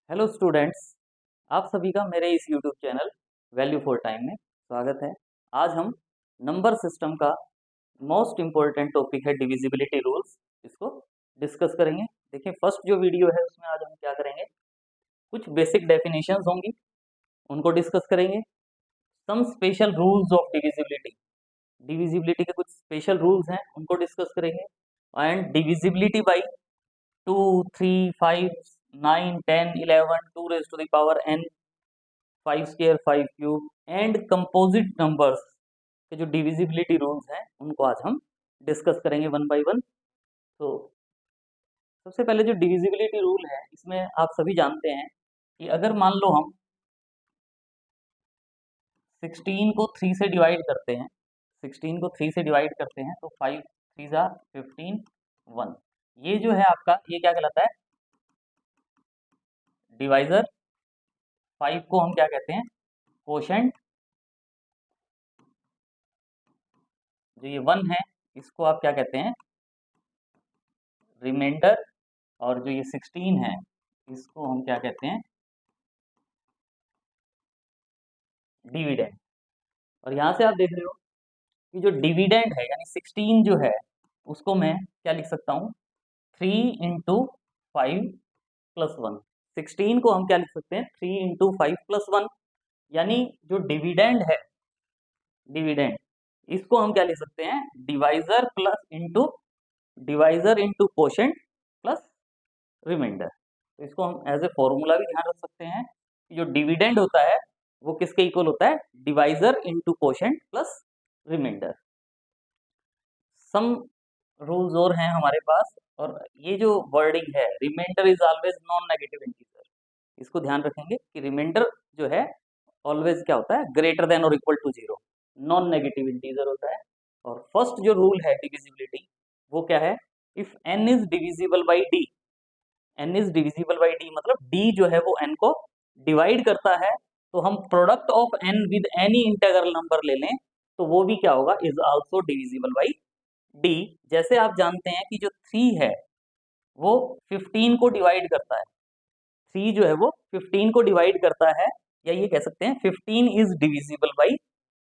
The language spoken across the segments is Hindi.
हेलो स्टूडेंट्स, आप सभी का मेरे इस YouTube channel value for time में स्वागत है। आज हम नंबर सिस्टम का मोस्ट इम्पोर्टेंट टॉपिक है डिविजिबिलिटी रूल्स, इसको डिस्कस करेंगे। देखिए, फर्स्ट जो वीडियो है उसमें आज हम क्या करेंगे, कुछ बेसिक डेफिनेशंस होंगी, उनको डिस्कस करेंगे। Some special rules of divisibility, divisibility के कुछ स्पेशल रूल्स हैं, उनको डिस्कस करेंगे। And divisibility by 2, 3, 5, 9, 10, 11, 2 raised to the power n, 5 square, 5 cube and composite numbers के जो डिविजिबिलिटी रूल्स हैं उनको आज हम डिस्कस करेंगे वन बाय वन। तो सबसे पहले जो डिविजिबिलिटी रूल है, इसमें आप सभी जानते हैं कि अगर मान लो हम 16 को 3 से डिवाइड करते हैं, 16 को 3 से डिवाइड करते हैं तो 5 3 जा 15 1, ये जो है आपका, ये क्या कहलाता है, डिवाइजर। 5 को हम क्या कहते हैं, कोशेंट। जो ये 1 है इसको आप क्या कहते हैं, रिमाइंडर। और जो ये 16 है इसको हम क्या कहते हैं, डिविडेंड। और यहाँ से आप देख रहे हो कि जो डिविडेंड है यानी 16 जो है उसको मैं क्या लिख सकता हूँ, 3 × 5 + 1। 16 को हम क्या लिख सकते हैं, 3 × 5 + 1। यानी जो डिविडेंड है, डिविडेंड, इसको हम क्या लिख सकते हैं, divisor plus into divisor into quotient plus remainder. तो इसको हम एज ए फॉर्मूला भी ध्यान रख सकते हैं कि जो डिविडेंड होता है वो किसके इक्वल होता है, divisor into quotient plus remainder. Some rules और हैं हमारे पास, और ये जो वर्डिंग है, remainder is always non negative integer, इसको ध्यान रखेंगे कि रिमाइंडर जो है ऑलवेज क्या होता है, ग्रेटर देन और equal to 0, non negative integer होता है। और फर्स्ट जो रूल है डिविजिबिलिटी, वो क्या है, if n is divisible by d, n is divisible by d मतलब d जो है वो n को डिवाइड करता है, तो हम product of n with any integral number ले लें तो वो भी क्या होगा, is also divisible by d। जैसे आप जानते हैं कि जो 3 है वो 15 को डिवाइड करता है, 3 जो है वो 15 को डिवाइड करता है, या ये कह सकते हैं 15 इज डिविजिबल बाई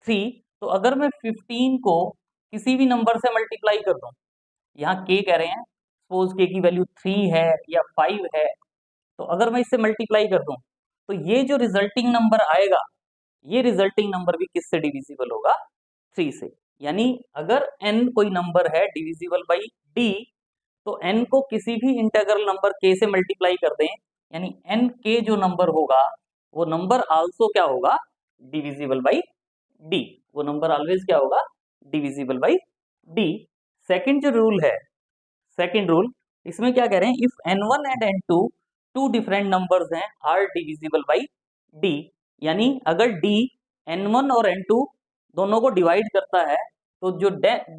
3। तो अगर मैं 15 को किसी भी नंबर से मल्टीप्लाई कर दूं, यहाँ k कह रहे हैं, सपोज k की वैल्यू 3 है या 5 है, तो अगर मैं इससे मल्टीप्लाई कर दूं तो ये जो रिजल्टिंग नंबर आएगा, ये रिजल्टिंग नंबर भी किससे डिविजिबल होगा, 3 से। यानी अगर n कोई नंबर है डिविजिबल बाई d, तो n को किसी भी इंटीग्रल नंबर k से मल्टीप्लाई कर दें, यानी n k जो नंबर होगा वो नंबर आल्सो क्या होगा, डिविजिबल बाई d। वो नंबर ऑलवेज क्या होगा, डिविजिबल बाई d। सेकंड जो रूल है, सेकंड रूल, इसमें क्या कह रहे हैं, if n1 and n2 two different numbers हैं आर डिविजिबल बाई d। यानी अगर d n1 और n2 दोनों को डिवाइड करता है तो जो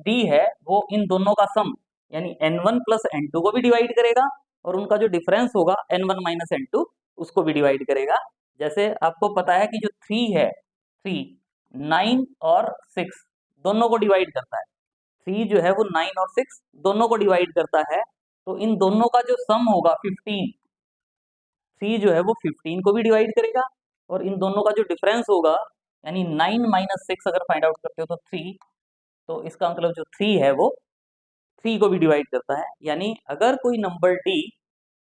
d है वो इन दोनों का सम यानी n1 प्लस n2 को भी डिवाइड करेगा, और उनका जो डिफरेंस होगा n1 माइनस n2 उसको भी डिवाइड करेगा। जैसे आपको पता है कि जो 3 है, 3 9 और 6 दोनों को डिवाइड करता है, 3 जो है वो 9 और 6 दोनों को डिवाइड करता है, तो इन दोनों का जो सम होगा 15, 3 जो है वो 15 को भी डिवाइड करेगा, और इन दोनों का जो डिफरेंस होगा यानी 9 माइनस 6 अगर फाइंड आउट करते हो तो 3, तो इसका मतलब जो 3 है वो 3 को भी डिवाइड करता है। यानी अगर कोई number d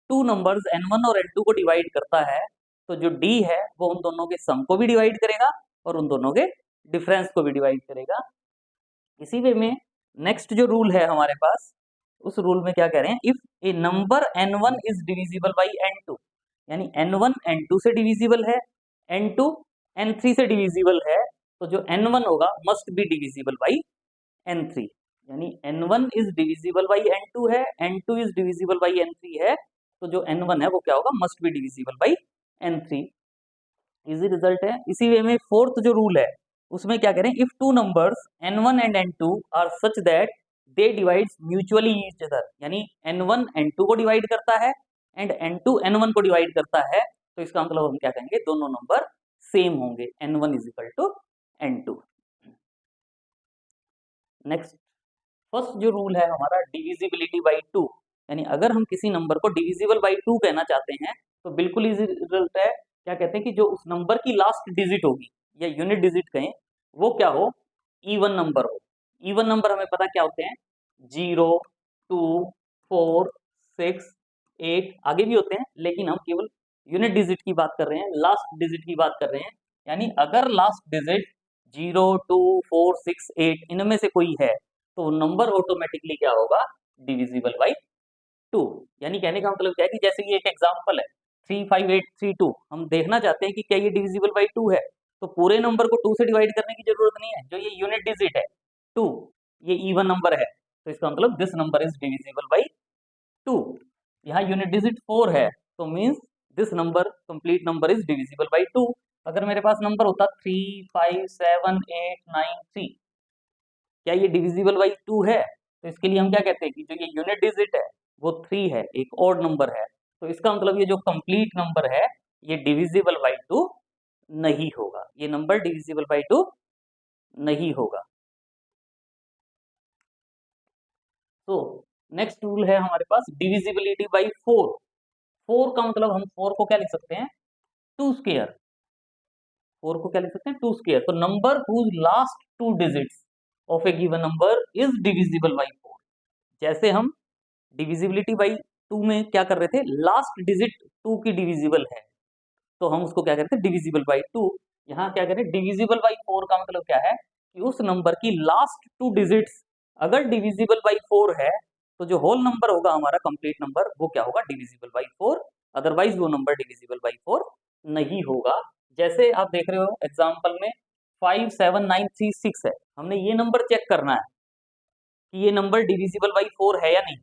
to numbers n1 और n2 को डिवाइड करता है तो जो d है वो उन दोनों के सम को भी डिवाइड करेगा और उन दोनों के डिफरेंस को भी डिवाइड करेगा। इसी वे में नेक्स्ट जो रूल है हमारे पास, उस रूल में क्या कह रहे हैं, if A number n1 is divisible by n2, यानी n1 n2 से डिविजिबल है, n2 n3 से डिविजिबल है, तो जो n1 होगा must be divisible by n3। यानी n1 is divisible by n2 है, n2 is divisible by n3 है, तो जो n1 है वो क्या होगा, must be divisible by n3। Easy result है। इसी वे में फोर्थ जो रूल है उसमें क्या करें, if two numbers n1 and n2 are such that they divides mutually each other, यानी n1 n2 को डिवाइड करता है एंड n2 n1 को डिवाइड करता है, तो इसका मतलब हम क्या कहेंगे, दोनों नंबर सेम होंगे, n1 is equal to n2। Next, first जो रूल है हमारा डिविजिबिलिटी बाई 2, यानी अगर हम किसी नंबर को डिविजिबल बाई 2 कहना चाहते हैं तो बिल्कुल इजी रिजल्ट है। क्या कहते हैं कि जो उस नंबर की लास्ट डिजिट होगी या यूनिट डिजिट कहें, वो क्या हो, इवन नंबर हो। इवन नंबर हमें पता क्या होते हैं, 0, 2, 4, 6, 8 आगे भी होते हैं, लेकिन हम केवल यूनिट डिजिट की बात कर रहे हैं, लास्ट डिजिट की बात कर रहे हैं। यानी अगर लास्ट डिजिट 0, 2, 4, 6, 8 इनमें से कोई है तो नंबर ऑटोमेटिकली क्या होगा, डिविजिबल बाई 2। यानी कहने का मतलब क्या है कि जैसे ये एक एग्जांपल है 35832, हम देखना चाहते हैं कि क्या ये डिविजिबल बाई 2 है, तो पूरे नंबर को 2 से डिवाइड करने की जरूरत नहीं है। जो ये यूनिट डिजिट है 2, ये इवन नंबर है, तो इसका मतलब this number is divisible by 2। यहाँ यूनिट डिजिट 4 है, तो means this number complete number is divisible by 2। अगर मेरे पास नंबर होता 3, 5, 7, 8, 9, 3, क्या ये डिविजिबल बाई 2 है? तो इसके लिए हम क्या कहते हैं कि जो ये यूनिट डिजिट है वो 3 है, एक ऑड नंबर है, तो इसका मतलब ये जो कंप्लीट नंबर है ये डिविजिबल बाई 2 नहीं होगा, ये नंबर डिविजिबल बाई 2 नहीं होगा। तो नेक्स्ट रूल है हमारे पास डिविजिबिलिटी बाई 4। 4 का मतलब हम 4 को क्या लिख सकते हैं, 2 स्क्वायर। 4 को क्या लिख सकते हैं, 2 स्क्वायर। तो number whose last 2 digits of a given number is divisible by 4। जैसे हम डिविजिबिलिटी बाई 2 में क्या कर रहे थे, लास्ट डिजिट 2 की डिविजिबल है, तो हम उसको क्या करते हैं, डिविजिबल बाई 2। यहाँ क्या करें, डिविजिबल बाई 4 का मतलब क्या है कि उस नंबर की लास्ट 2 डिजिट्स अगर डिविजिबल बाई 4 है तो जो होल नंबर होगा हमारा कंप्लीट नंबर वो क्या होगा, डिविजिबल बाई 4, अदरवाइज वो नंबर डिविजिबल बाई 4 नहीं होगा। जैसे आप देख रहे हो एग्जाम्पल में 57936 है, हमने ये नंबर चेक करना है कि ये नंबर डिविजिबल बाई 4 है या नहीं।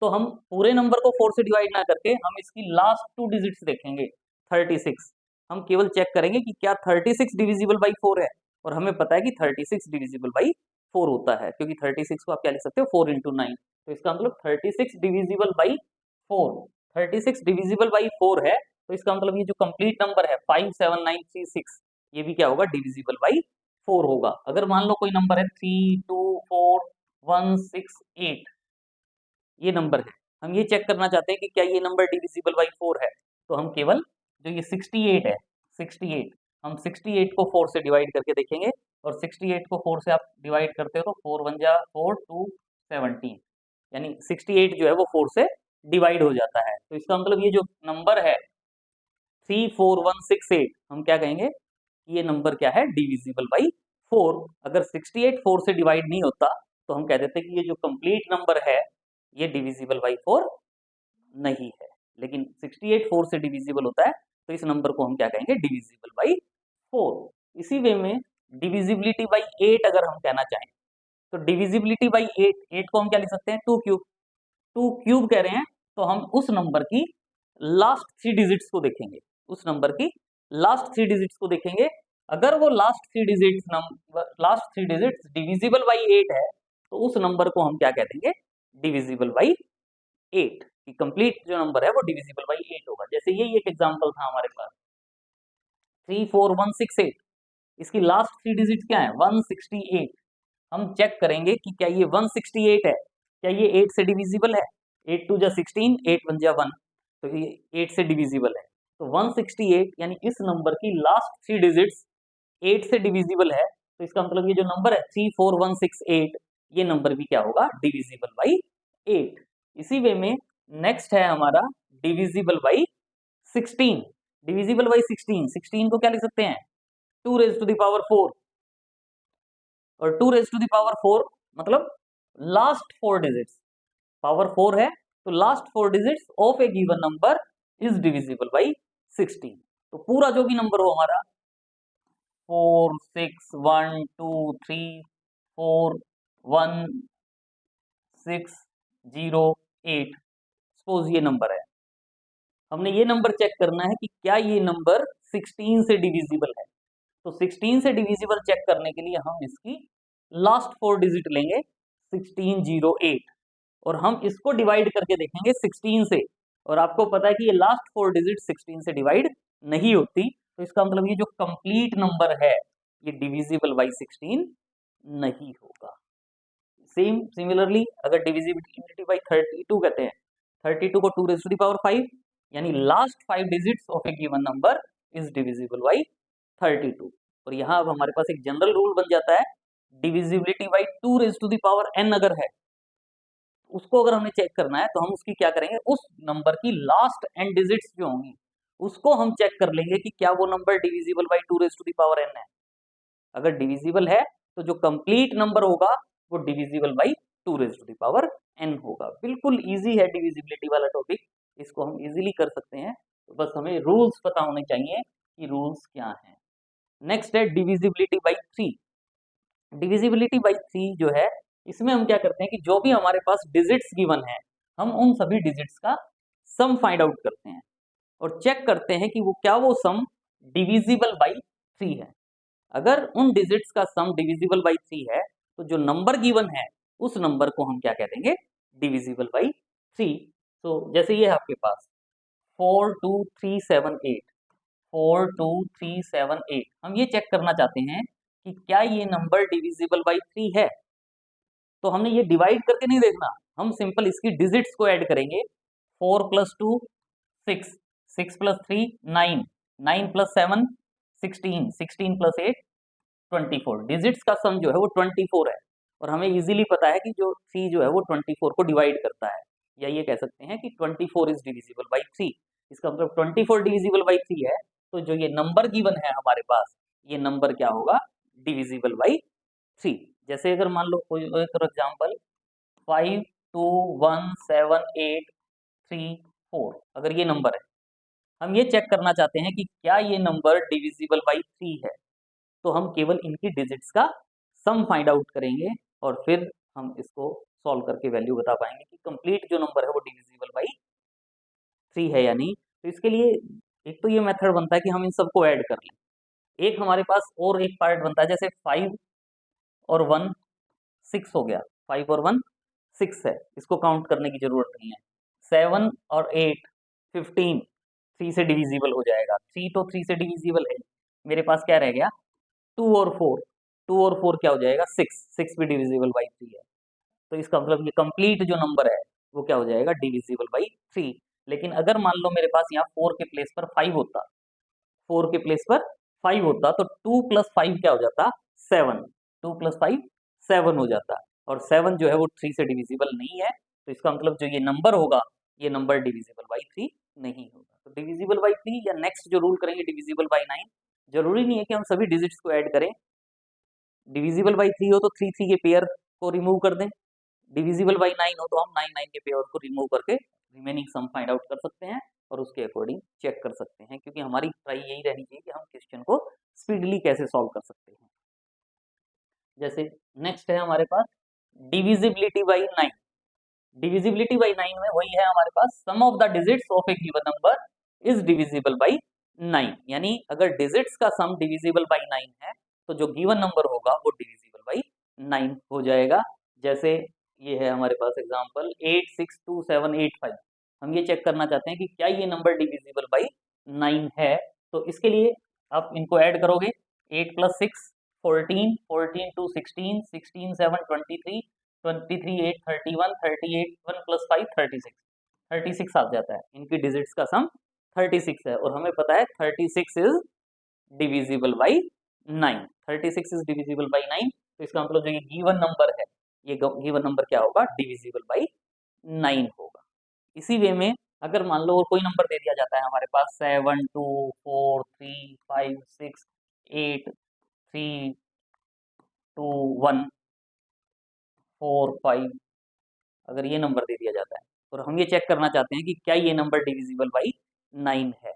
तो हम पूरे नंबर को 4 से डिवाइड ना करके हम इसकी लास्ट 2 डिजिट्स देखेंगे 36। हम केवल चेक करेंगे कि क्या 36 डिविजिबल बाई 4 है, और हमें पता है कि 36 डिविजिबल बाई 4 होता है, क्योंकि 36 को आप क्या लिख सकते हो, 4 इंटू 9। तो इसका मतलब 36 डिविजिबल बाई 4, 36 डिविजिबल बाई 4 है, तो इसका मतलब ये जो कंप्लीट नंबर है 57936 ये भी क्या होगा, डिविजिबल बाई 4 होगा। अगर मान लो कोई नंबर है 324 168, ये नंबर है, हम ये चेक करना चाहते हैं कि क्या ये नंबर डिविजिबल बाई 4 है, तो हम केवल जो ये 68 है, 68 हम 68 को 4 से डिवाइड करके देखेंगे, और 68 को 4 से आप डिवाइड करते हो तो 4 1 जा 4 2 17, यानी 68 जो है वो 4 से डिवाइड हो जाता है। तो इसका मतलब ये जो नंबर है 34168, हम क्या कहेंगे, ये नंबर क्या है, डिविजिबल बाई 4। अगर 68 4 से डिवाइड नहीं होता तो हम कह देते कि ये जो कंप्लीट नंबर है ये डिविजिबल बाई 4 नहीं है, लेकिन 68 4 से डिविजिबल होता है, तो इस नंबर को हम क्या कहेंगे, डिविजिबल बाई 4। इसी वे में डिविजिबिलिटी बाई 8 अगर हम कहना चाहें, तो डिविजिबिलिटी बाई 8 को हम क्या लिख सकते हैं, 2 क्यूब। 2 क्यूब कह रहे हैं तो हम उस नंबर की लास्ट 3 डिजिट्स को देखेंगे, उस नंबर की लास्ट 3 डिजिट्स को देखेंगे। अगर वो last 3 digits number, last 3 digits divisible by 8 है, तो उस नंबर को हम क्या कह देंगे, डिविजिबल बाई 8, कि कंप्लीट जो नंबर है वो डिविजिबल बाई 8 होगा। जैसे ये एक एग्जांपल था हमारे पास 34168, इसकी लास्ट 3 डिजिट क्या है, 168। हम चेक करेंगे कि क्या ये 168 है, क्या ये 8 से डिविजिबल है, 8 2 जा 16, 8 1 जा 1, तो ये 8 से डिविजिबल है। तो 168 यानी इस नंबर की लास्ट 3 डिजिट्स 8 से डिविजिबल है, तो इसका मतलब ये जो नंबर है 34168 ये नंबर भी क्या होगा, डिविजिबल बाई 8। इसी वे में नेक्स्ट है हमारा डिविजिबल बाई 16। डिविजिबल बाई 16, 16 को क्या लिख सकते हैं, 2 रेज टू द पावर 4, और 2 रेज टू द पावर 4 मतलब लास्ट 4 डिजिट्स, पावर 4 है तो last 4 digits of a given number is divisible by 16। तो पूरा जो भी नंबर हो हमारा 4 6 1 2 3 4 1 6 0 8, सपोज ये नंबर है, हमने ये नंबर चेक करना है कि क्या ये नंबर 16 से डिविजिबल है। तो 16 से डिविजिबल चेक करने के लिए हम इसकी लास्ट 4 डिजिट लेंगे 1608, और हम इसको डिवाइड करके देखेंगे 16 से, और आपको पता है कि ये लास्ट 4 डिजिट 16 से डिवाइड नहीं होती, तो इसका मतलब ये जो कंप्लीट नंबर है ये डिविजिबल बाई 16 नहीं होगा। सिमिलरली अगर डिविजिबिलिटी बाई 32 कहते हैं, 32 को 2 रेज़ टू द पावर 5 यानी last 5 digits of a given number is divisible by 32। और यहाँ अब हमारे पास एक जनरल रूल बन जाता है, divisibility by 2 raise to the power n अगर है, उसको अगर हमें चेक करना है तो हम उसकी क्या करेंगे, उस नंबर की लास्ट n डिजिट्स जो होंगी उसको हम चेक कर लेंगे कि क्या वो number divisible by 2 raise to the power n है। अगर डिविजिबल है तो जो कंप्लीट नंबर होगा वो divisible by 2 raise to the power n होगा। बिल्कुल इजी है डिविजिबिलिटी वाला टॉपिक, इसको हम इजीली कर सकते हैं, तो बस हमें रूल्स पता होने चाहिए कि रूल्स क्या हैं। नेक्स्ट है डिविजिबिलिटी बाई 3। डिविजिबिलिटी बाई 3 जो है, इसमें हम क्या करते हैं कि जो भी हमारे पास डिजिट्स गिवन है हम उन सभी डिजिट्स का सम फाइंड आउट करते हैं और चेक करते हैं कि वो सम डिविजिबल बाई 3 है। अगर उन डिजिट्स का सम डिविजिबल बाई 3 है तो जो नंबर गिवन है उस नंबर को हम क्या कह देंगे, डिविजिबल बाई 3। तो जैसे ये है आपके पास 42378, 42378, हम ये चेक करना चाहते हैं कि क्या ये नंबर डिविजिबल बाई 3 है। तो हमने ये डिवाइड करके नहीं देखना, हम सिंपल इसकी डिजिट्स को ऐड करेंगे। 4 + 2 6, 6 + 3 9, 9 + 7 16, 16 + 8 24। डिजिट्स का सम जो है वो 24 है और हमें इजीली पता है कि जो 3 जो है वो 24 को डिवाइड करता है, या ये कह सकते हैं कि 24 इज डिविजिबल बाई 3। इसका मतलब 24 डिविजिबल बाई 3 है, तो जो ये नंबर गिवन है हमारे पास, ये नंबर क्या होगा, डिविजिबल बाई 3। जैसे अगर मान लो कोई फॉर एग्जाम्पल 521783 अगर ये नंबर है, हम ये चेक करना चाहते हैं कि क्या ये नंबर डिविजिबल बाई 3 है, तो हम केवल इनकी डिजिट्स का सम फाइंड आउट करेंगे और फिर हम इसको सॉल्व करके वैल्यू बता पाएंगे कि कंप्लीट जो नंबर है वो डिविजिबल बाई 3 है या नहीं। तो इसके लिए एक तो ये मेथड बनता है कि हम इन सबको ऐड कर लें, एक हमारे पास और एक पार्ट बनता है, जैसे 5 और 1 6 हो गया, 5 और 1 6 है, इसको काउंट करने की जरूरत नहीं है। 7 और 8 15, 3 से डिविजिबल हो जाएगा, 3 तो 3 से डिविजिबल है। मेरे पास क्या रह गया, 2 और 4, 2 और 4 क्या हो जाएगा, 6, 6 भी डिविजिबल बाई 3 है। तो इसका मतलब ये कंप्लीट जो नंबर है वो क्या हो जाएगा, डिविजिबल बाई 3। लेकिन अगर मान लो मेरे पास यहाँ 4 के प्लेस पर 5 होता, 4 के प्लेस पर 5 होता तो 2 + 5 क्या हो जाता, 7, 2 + 5 7 हो जाता, और 7 जो है वो 3 से डिविजिबल नहीं है। तो इसका मतलब जो ये नंबर होगा ये नंबर डिविजिबल बाई 3 नहीं होगा। तो डिविजिबल बाई 3 या नेक्स्ट जो रूल करेंगे डिविजिबल बाई 9, जरूरी नहीं है कि हम सभी डिजिट्स को ऐड करें। डिविजिबल बाई 3 हो तो 3 3 के पेयर को रिमूव कर दें, डिविजिबल बाई 9 हो तो हम 9 9 के पेयर को रिमूव करके रिमेनिंग सम फाइंड आउट कर सकते हैं और उसके अकॉर्डिंग चेक कर सकते हैं, क्योंकि हमारी ट्राई यही रहनी चाहिए कि हम क्वेश्चन को स्पीडली कैसे सॉल्व कर सकते हैं। जैसे नेक्स्ट है हमारे पास डिविजिबिलिटी बाई 9। डिविजिबिलिटी बाई 9 में वही है हमारे पास, sum of the digits of a given number is divisible by 9, यानी अगर डिजिट्स का सम डिविजिबल बाई 9 है तो जो गिवन नंबर होगा वो डिविजिबल बाई 9 हो जाएगा। जैसे ये है हमारे पास एग्जांपल 862785, हम ये चेक करना चाहते हैं कि क्या ये नंबर डिविजिबल बाई 9 है। तो इसके लिए आप इनको ऐड करोगे, 8 + 6 14, 14 2 16, 16 7 23, 23 8 31, 38 1 + 5 36, 36 आ जाता है। इनकी डिजिट्स का सम 36 है और हमें पता है 36 is divisible by 9, 36 is divisible by 9। तो इसका मतलब जो ये गिवन नंबर है, ये गिवन नंबर क्या होगा, डिविजिबल बाई 9 होगा। इसी वे में अगर मान लो और कोई नंबर दे दिया जाता है हमारे पास 7 2 4 3 5 6 8 3 2 1 4 5, अगर ये नंबर दे दिया जाता है और हम ये चेक करना चाहते हैं कि क्या ये नंबर डिविजिबल बाई 9 है,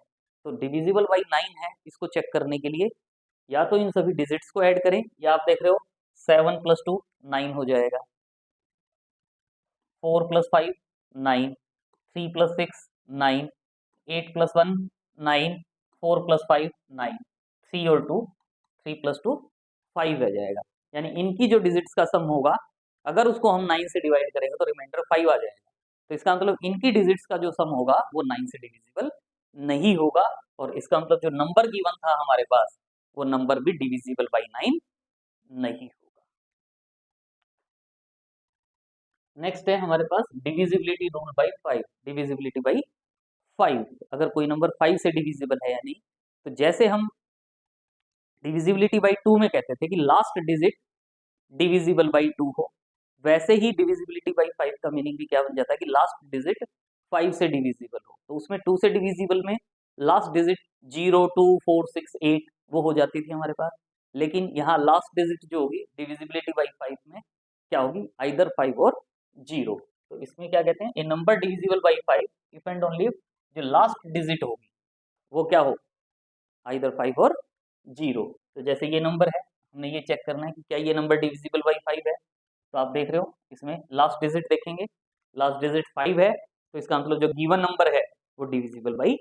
तो डिविजिबल बाई 9 है, इसको चेक करने के लिए या तो इन सभी डिजिट्स को ऐड करें, या आप देख रहे हो 7 + 2 9 हो जाएगा, 4 + 5 9, 3 + 6 9, 8 + 1 9, 4 + 5 9, 3 और 2 3 + 2 5 रह जाएगा। यानी इनकी जो डिजिट्स का सम होगा अगर उसको हम 9 से डिवाइड करेंगे तो रिमाइंडर 5 आ जाएगा। तो इसका मतलब इनकी डिजिट्स का जो सम होगा वो 9 से डिविजिबल नहीं होगा, और इसका मतलब जो नंबर गिवन था हमारे पास वो नंबर भी डिविजिबल बाई 9 नहीं होगा। नेक्स्ट है हमारे पास divisibility rule by 5, divisibility by 5, अगर कोई नंबर 5 से डिविजिबल है यानी, तो जैसे हम डिविजिबिलिटी बाई 2 में कहते थे कि लास्ट डिजिट डिविजिबल बाई 2 हो, वैसे ही डिविजिबिलिटी बाई 5 का मीनिंग भी क्या बन जाता है कि लास्ट डिजिट 5 से डिविजिबल हो। तो उसमें 2 से डिविजिबल में लास्ट डिजिट 0, 2, 4, 6, 8 वो हो जाती थी हमारे पास, लेकिन यहाँ लास्ट डिजिट जो होगी डिविजिबिलिटी बाई 5 में क्या होगी, आइदर 5 और 0। तो इसमें क्या कहते हैं, a number divisible by 5 if and only जो लास्ट डिजिट होगी वो क्या हो, आइदर 5 और 0। तो जैसे ये नंबर है, हमने ये चेक करना है कि क्या ये नंबर डिविजिबल बाई 5 है। तो आप देख रहे हो इसमें लास्ट डिजिट देखेंगे, लास्ट डिजिट 5 है, तो इसका मतलब जो गिवन नंबर है वो डिविजिबल बाई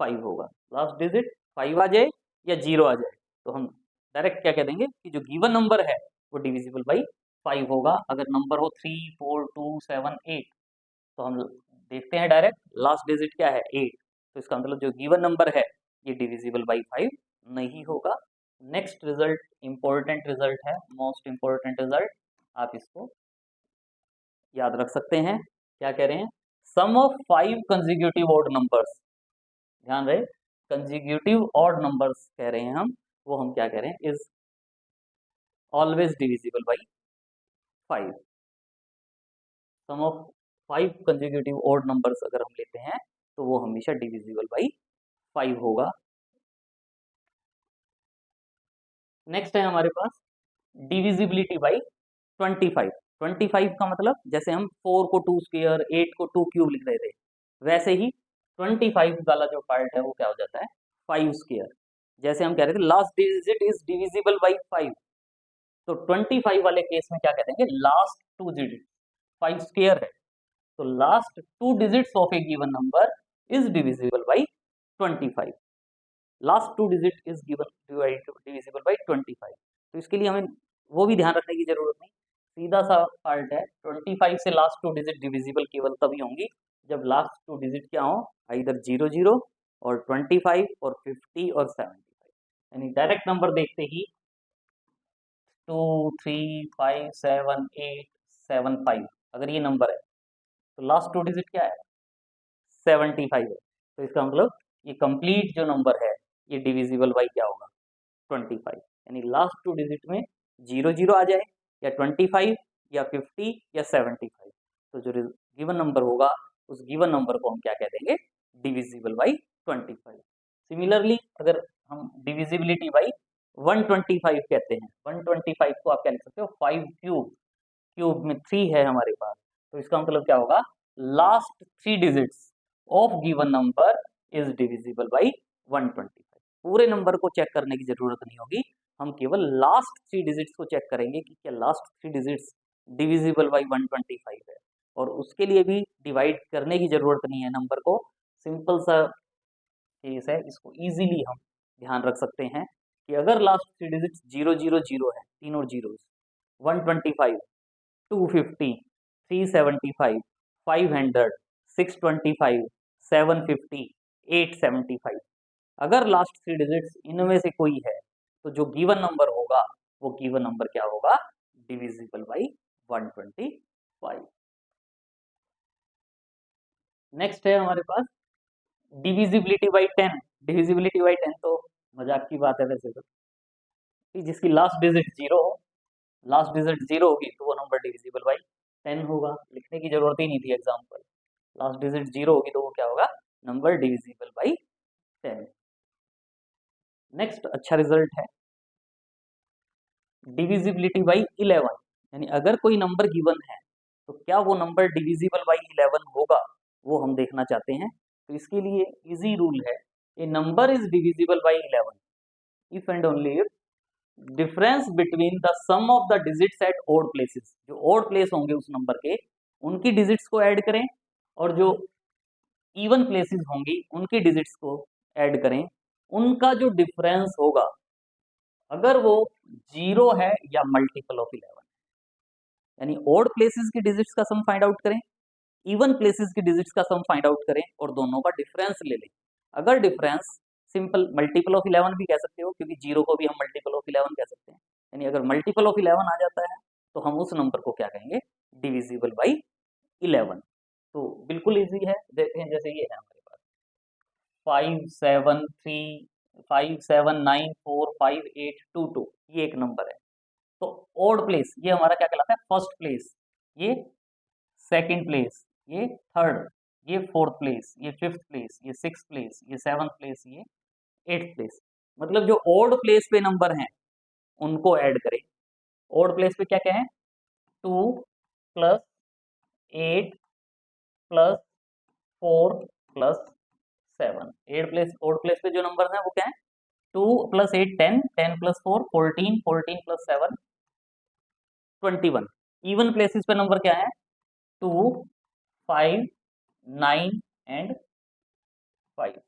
5 होगा। लास्ट डिजिट 5 आ जाए या 0 आ जाए तो हम डायरेक्ट क्या कह देंगे कि जो गिवन नंबर है वो डिविजिबल बाई 5 होगा। अगर नंबर हो 3, 4, 2, 7, 8 तो हम देखते हैं डायरेक्ट लास्ट डिजिट क्या है 8, तो इसका मतलब जो गिवन नंबर है ये डिविजिबल बाई 5 नहीं होगा। नेक्स्ट रिजल्ट इंपॉर्टेंट रिजल्ट है, मोस्ट इंपॉर्टेंट रिजल्ट, आप इसको याद रख सकते हैं। क्या कह रहे हैं, सम ऑफ 5 कंसेक्यूटिव ऑड नंबर्स, ध्यान रहे कंसेक्यूटिव ऑड नंबर्स कह रहे हैं वो हम क्या कह रहे हैं, is always divisible by 5। Sum of 5 consecutive odd numbers अगर हम लेते हैं तो वो हमेशा डिविजिबल बाई 5 होगा। नेक्स्ट है हमारे पास डिविजिबिलिटी बाई 25। 25 का मतलब जैसे हम 4 को 2 स्क्वायर, 8 को 2 क्यूब लिख रहे थे, वैसे ही 25 वाला जो पार्ट है वो क्या हो जाता है 5 स्क्वायर। जैसे हम कह रहे थे last digit is divisible by 5, तो 25 वाले केस में क्या कहते हैं, लास्ट 2 डिजिट 5 स्क्वायर है, तो last 2 digits of a given number is divisible by 25। Last 2 digit is given divisible by 25। तो इसके लिए हमें वो भी ध्यान रखने की जरूरत नहीं, सीधा सा पार्ट है 25 से लास्ट 2 डिजिट डिविजिबल केवल तभी होंगी जब लास्ट 2 डिजिट क्या हो, इधर 00 और 25 और 50 और 75। यानी डायरेक्ट नंबर देखते ही 2, 3, 5, 7, 8, 7, 5 अगर ये नंबर है तो लास्ट 2 डिजिट क्या है 75 है, तो इसका मतलब ये कंप्लीट जो नंबर है ये डिविजिबल बाई क्या होगा 25। यानी लास्ट 2 डिजिट में 00 आ जाए या 25 या 50 या 75, तो जो गिवन नंबर होगा उस गिवन नंबर को हम क्या कह देंगे, डिविजिबल बाई 25। सिमिलरली अगर हम डिविजिबिलिटी बाई 125 कहते हैं, 125 को आप क्या लिख सकते हो 5 क्यूब, क्यूब में 3 है हमारे पास, तो इसका मतलब क्या होगा, last 3 digits of given number is divisible by 125। पूरे नंबर को चेक करने की जरूरत नहीं होगी, हम केवल लास्ट 3 डिजिट्स को चेक करेंगे कि क्या लास्ट 3 डिजिट्स डिविजिबल बाई 125 है, और उसके लिए भी डिवाइड करने की जरूरत नहीं है नंबर को, सिंपल सा केस है, इसको इजीली हम ध्यान रख सकते हैं कि अगर लास्ट 3 डिजिट्स 000 है, तीनों जीरोस, 125, 250, 375, 500, 625, 750, 875, अगर लास्ट 3 डिजिट्स इनमें से कोई है तो जो गिवन नंबर होगा वो गिवन नंबर क्या होगा, डिविजिबल बाई 125। नेक्स्ट है हमारे पास डिविजिबिलिटी बाई 10। डिविजिबिलिटी बाई 10 तो मजाक की बात है वैसे तो, कि जिसकी लास्ट डिजिट 0 हो, लास्ट डिजिट 0 होगी तो वो नंबर डिविजिबल बाई 10 होगा, लिखने की जरूरत ही नहीं थी एग्जाम्पल, लास्ट डिजिट 0 होगी तो वो क्या होगा, नंबर डिविजिबल बाई 10। नेक्स्ट अच्छा रिजल्ट है डिविजिबिलिटी बाई 11, यानी अगर कोई नंबर गिवन है तो क्या वो नंबर डिविजिबल बाई 11 होगा, वो हम देखना चाहते हैं। तो इसके लिए इजी रूल है, a number is divisible by 11 if and only if difference between the sum of the digits at odd places, जो ओड प्लेस होंगे उस नंबर के उनकी डिजिट्स को ऐड करें, और जो इवन प्लेसेस होंगी उनकी डिजिट्स को ऐड करें, उनका जो डिफरेंस होगा अगर वो 0 है या मल्टीपल ऑफ 11, यानी ओड प्लेसेस की डिजिट्स का सम फाइंड आउट करें, इवन प्लेसेस की डिजिट्स का सम फाइंड आउट करें और दोनों का डिफरेंस ले लें। अगर डिफरेंस सिंपल मल्टीपल ऑफ 11 भी कह सकते हो, क्योंकि 0 को भी हम मल्टीपल ऑफ 11 कह सकते हैं, यानी अगर मल्टीपल ऑफ 11 आ जाता है तो हम उस नंबर को क्या कहेंगे, डिविजिबल बाई 11। तो बिल्कुल इजी है, देखते हैं जैसे ये है हमारे पास 5794582 ये एक नंबर है। तो ऑड प्लेस ये हमारा क्या कहलाता है, फर्स्ट प्लेस, ये सेकंड प्लेस, ये थर्ड, ये फोर्थ प्लेस, ये फिफ्थ प्लेस, ये सिक्स्थ प्लेस, ये सेवंथ प्लेस, ये एट्थ प्लेस। मतलब जो ऑड प्लेस पे नंबर हैं उनको ऐड करें। ऑड प्लेस पे क्या क्या है, 2 plus 8 plus 4 plus 7। At place odd place पे जो नंबर हैं वो क्या है, 2 plus 8 10, 10 plus 4 14, 14 plus 7 21। Even places पे नंबर क्या है, 2 5 9 एंड 5।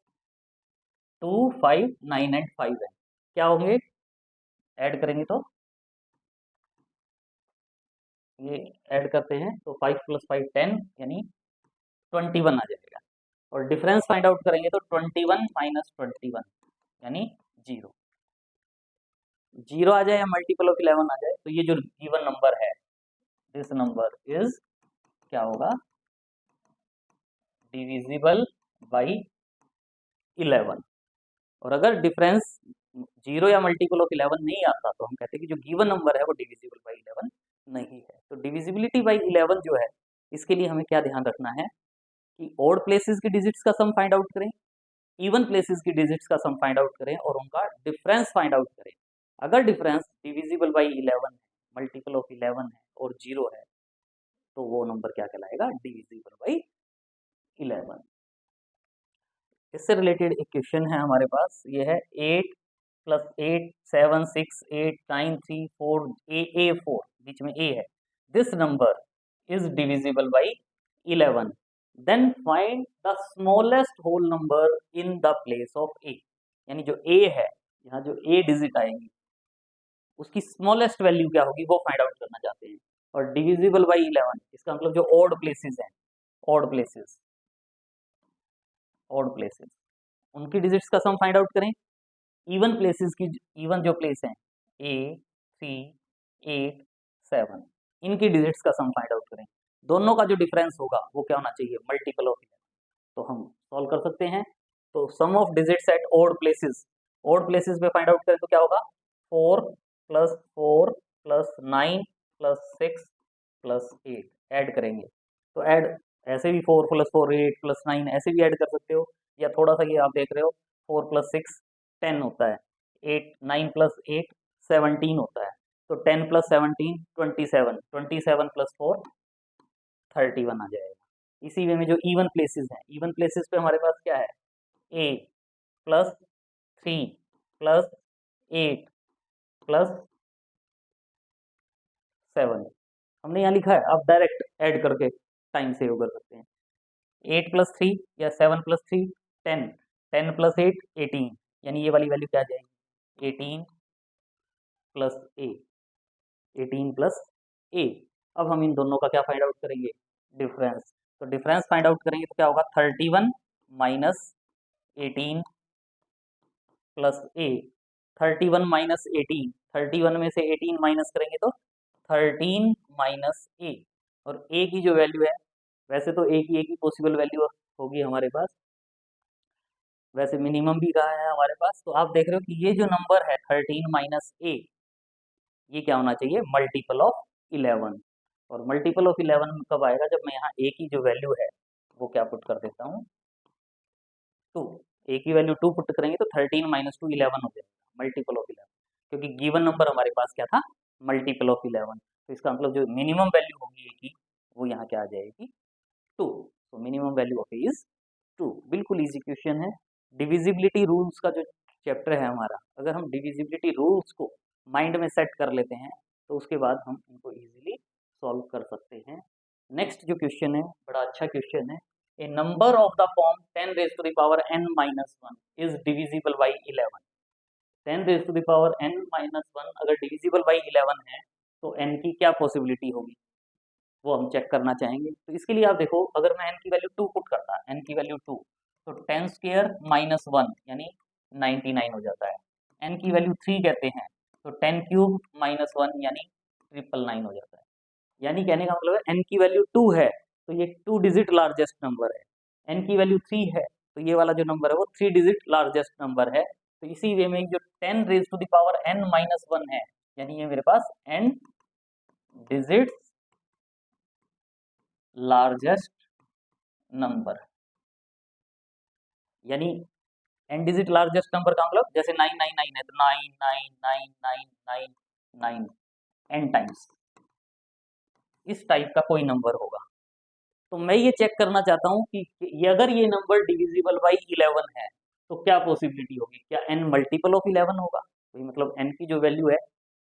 2 5 9 एंड 5 है, क्या होंगे, ऐड करेंगे तो ये ऐड करते हैं तो 5 प्लस 5 10 यानी 21 आ जाएगा। और डिफरेंस फाइंड आउट करेंगे तो 21 माइनस 21 यानी 0। 0 आ जाए या मल्टीपल ऑफ 11 आ जाए तो ये जो गिवन नंबर है, दिस नंबर इज क्या होगा, डिविजिबल बाई 11। और अगर डिफरेंस 0 या मल्टीपल ऑफ 11 नहीं आता तो हम कहते हैं कि जो गिवन नंबर है वो डिविजिबल बाई 11 नहीं है। तो डिविजिबिलिटी बाई 11 जो है, इसके लिए हमें क्या ध्यान रखना है कि ऑड प्लेसेस की डिजिट्स का सम फाइंड आउट करें, इवन प्लेसेस की डिजिट्स का सम फाइंड आउट करें और उनका डिफरेंस फाइंड आउट करें। अगर डिफरेंस डिविजिबल बाई 11 है, मल्टीपल ऑफ 11 है और 0 है तो वो नंबर क्या कहलाएगा, डिविजिबल बाई 11। इससे रिलेटेड एक क्वेश्चन है हमारे पास, ये है 8 प्लस 8 7 6 8 9 3 4 ए 4, बीच में ए है, this number is divisible by 11, then find the smallest whole number in the place of a. यानी जो ए है, यहाँ जो ए डिजिट आएगी उसकी स्मॉलेस्ट वैल्यू क्या होगी वो फाइंड आउट करना चाहते हैं। और डिविजिबल बाई 11 इसका मतलब जो ऑड प्लेसेस हैं, ऑड प्लेसेस, ऑड प्लेसेस उनकी डिजिट्स का सम फाइंड आउट करें। इवन प्लेसेस की, इवन जो प्लेस हैं ए 3 8 7, इनकी डिजिट्स का सम फाइंड आउट करें। दोनों का जो डिफरेंस होगा वो क्या होना चाहिए, मल्टीपल ऑफ 11। तो हम सॉल्व कर सकते हैं। तो sum of digits at odd places, odd places पे फाइंड आउट करें तो क्या होगा, 4 plus 4 plus 9 plus 6 plus 8 add करेंगे। तो ऐड ऐसे भी 4 प्लस 4 8 प्लस 9 ऐसे भी ऐड कर सकते हो, या थोड़ा सा ये आप देख रहे हो 4 प्लस 6 10 होता है, 8 9 प्लस 8 17 होता है। तो 10 प्लस 17 27, 27 प्लस 4 31 आ जाएगा। इसी वे में जो इवन प्लेसेस हैं, इवन प्लेसेस पे हमारे पास क्या है, ए प्लस 3 प्लस 8 प्लस 7, हमने यहाँ लिखा है, आप डायरेक्ट ऐड करके टाइम सेव कर सकते हैं। 8 प्लस 3 या 7 प्लस 3 10, 10 प्लस 8 18, यानी ये वाली वैल्यू क्या आ जाएगी, 18 प्लस ए, 18 प्लस ए। अब हम इन दोनों का क्या फाइंड आउट करेंगे, डिफरेंस। तो डिफरेंस फाइंड आउट करेंगे तो क्या होगा, 31 माइनस 18 प्लस ए। 31 माइनस 18, 31 में से 18 माइनस करेंगे तो 13 माइनस ए। और ए की जो वैल्यू है, वैसे तो ए की पॉसिबल वैल्यू होगी हमारे पास, वैसे मिनिमम भी रहा है हमारे पास। तो आप देख रहे हो कि ये जो नंबर है 13 माइनस ए, ये क्या होना चाहिए, मल्टीपल ऑफ 11। और मल्टीपल ऑफ 11 कब आएगा, जब मैं यहाँ ए की जो वैल्यू है वो क्या पुट कर देता हूँ, 2। ए की वैल्यू 2 पुट करेंगे तो 13 माइनस 2 11 हो जाएगा, मल्टीपल ऑफ 11, क्योंकि गिवन नंबर हमारे पास क्या था, मल्टीपल ऑफ 11। तो इसका मतलब जो मिनिमम वैल्यू होगी ए की वो यहाँ क्या आ जाएगी, 2। तो minimum value of A is 2। बिल्कुल इजी क्वेश्चन है। डिविजिबिलिटी रूल्स का जो चैप्टर है हमारा, अगर हम डिविजिबिलिटी रूल्स को माइंड में सेट कर लेते हैं तो उसके बाद हम इनको इजीली सॉल्व कर सकते हैं। नेक्स्ट जो क्वेश्चन है बड़ा अच्छा क्वेश्चन है, a number of the form 10 raise to the power n minus 1 is divisible by 11। 10 raise to the power n minus 1 अगर डिविजिबल बाई 11 है तो n की क्या पॉसिबिलिटी होगी वो हम चेक करना चाहेंगे। तो इसके लिए आप देखो, अगर मैं n की वैल्यू 2 पुट करता, n की वैल्यू 2, तो 10 स्क्वायर माइनस 1 यानी 99 हो जाता है। n की वैल्यू 3 कहते हैं तो 10 क्यूब माइनस 1 यानी 999 हो जाता है। यानी कहने का मतलब है n की वैल्यू 2 है तो ये 2 डिजिट लार्जेस्ट नंबर है, n की वैल्यू 3 है तो तो ये वाला जो नंबर है वो 3 डिजिट लार्जेस्ट नंबर है। तो इसी वे में जो 10 raise to the power n minus 1 है, यानी ये मेरे पास n डिजिट्स लार्जेस्ट नंबर, यानी n डिजिट लार्जेस्ट नंबर का मतलब जैसे 999 है तो 9999999 n टाइम्स इस टाइप का कोई नंबर होगा। तो मैं ये चेक करना चाहता हूं कि अगर ये नंबर डिविजिबल बाई 11 है तो क्या पॉसिबिलिटी होगी, क्या n मल्टीपल ऑफ 11 होगा, तो मतलब n की जो वैल्यू है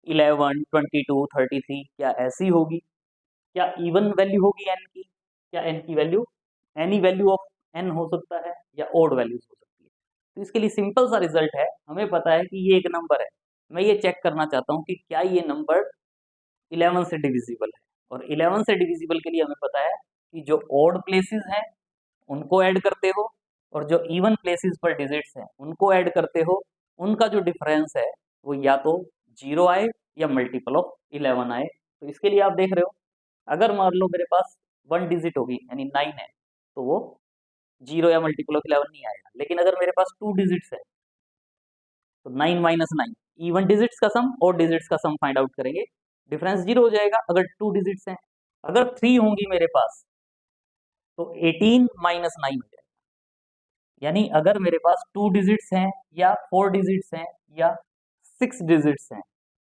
11, 22, 33 क्या ऐसी होगी, क्या इवन वैल्यू होगी n की, क्या n की value any value of n हो सकता है या ओड वैल्यूज हो सकती है। तो इसके लिए सिंपल सा रिजल्ट है, हमें पता है कि ये एक नंबर है, मैं ये चेक करना चाहता हूँ कि क्या ये नंबर 11 से डिविजिबल है, और 11 से डिविजिबल के लिए हमें पता है कि जो ओड प्लेसेस हैं उनको ऐड करते हो और जो इवन प्लेसेस पर डिजिट्स हैं उनको ऐड करते हो, उनका जो डिफरेंस है वो या तो 0 आए या मल्टीपल ऑफ 11 आए। तो इसके लिए आप देख रहे हो, अगर मान लो मेरे पास 1 डिजिट होगी यानी 9 है तो वो 0 या मल्टीपल ऑफ 11 नहीं आएगा, लेकिन अगर मेरे पास 2 डिजिट्स है तो 9 माइनस 9 इवन डिजिट्स का सम और डिजिट्स का सम फाइंड आउट करेंगे, डिफरेंस 0 हो जाएगा अगर 2 डिजिट्स हैं। अगर 3 होंगी मेरे पास तो 18 माइनस 9 हो जाएगा, यानी अगर मेरे पास 2 डिजिट्स हैं या 4 डिजिट्स हैं या 6 डिजिट्स हैं